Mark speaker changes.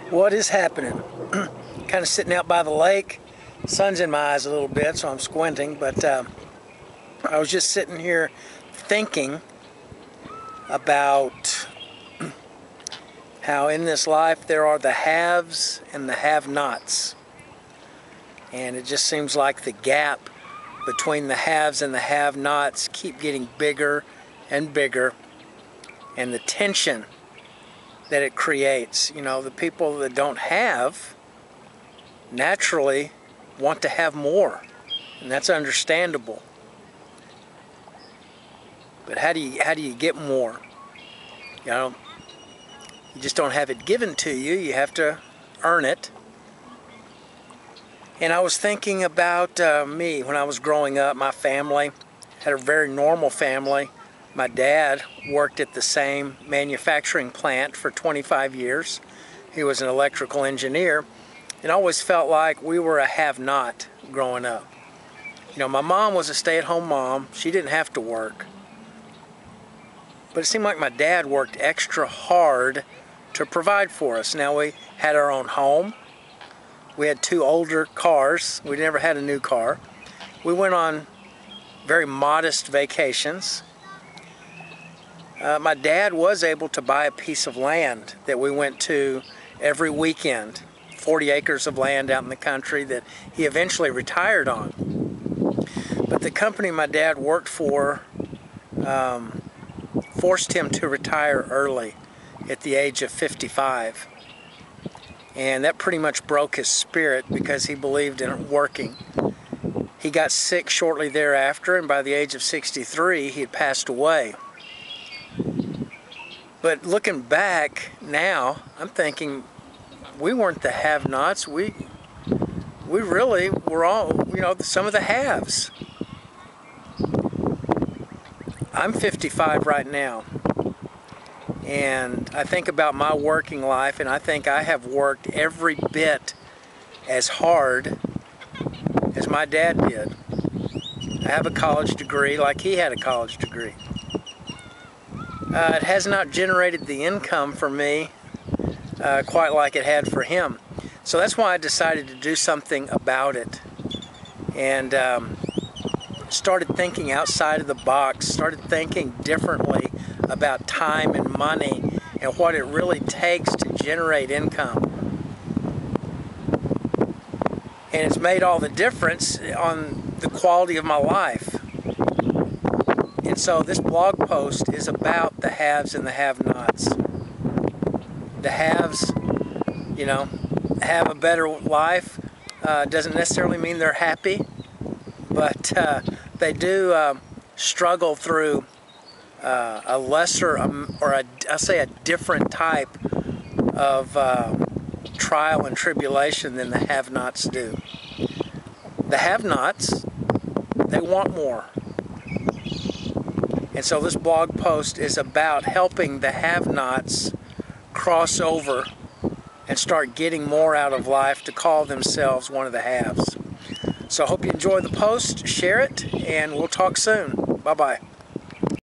Speaker 1: What is happening? Kind of sitting out by the lake. Sun's in my eyes a little bit, so I'm squinting, but I was just sitting here thinking about how in this life there are the haves and the have-nots. And it just seems like the gap between the haves and the have-nots keep getting bigger and bigger, and the tension that it creates. You know, the people that don't have naturally want to have more, and that's understandable. But how do you get more? You know, you just don't have it given to you. You have to earn it. And I was thinking about me when I was growing up. My family had a very normal family. My dad worked at the same manufacturing plant for 25 years. He was an electrical engineer, and I always felt like we were a have-not growing up. You know, my mom was a stay-at-home mom. She didn't have to work. But it seemed like my dad worked extra hard to provide for us. Now, we had our own home. We had 2 older cars. We never had a new car. We went on very modest vacations. My dad was able to buy a piece of land that we went to every weekend, 40 acres of land out in the country that he eventually retired on. But the company my dad worked for forced him to retire early at the age of 55. And that pretty much broke his spirit because he believed in working. He got sick shortly thereafter, and by the age of 63, he had passed away. But looking back now, I'm thinking we weren't the have-nots. We really were all, you know, some of the haves. I'm 55 right now, and I think about my working life, and I think I have worked every bit as hard as my dad did. I have a college degree like he had a college degree. It has not generated the income for me quite like it had for him. So that's why I decided to do something about it, and started thinking outside of the box, started thinking differently about time and money and what it really takes to generate income. And it's made all the difference on the quality of my life. And so this blog post is about the haves and the have-nots. The haves, you know, have a better life. Doesn't necessarily mean they're happy, but they do struggle through a lesser, I'll say a different type of trial and tribulation than the have-nots do. The have-nots, they want more. And so this blog post is about helping the have-nots cross over and start getting more out of life to call themselves one of the haves. So I hope you enjoy the post, share it, and we'll talk soon. Bye-bye.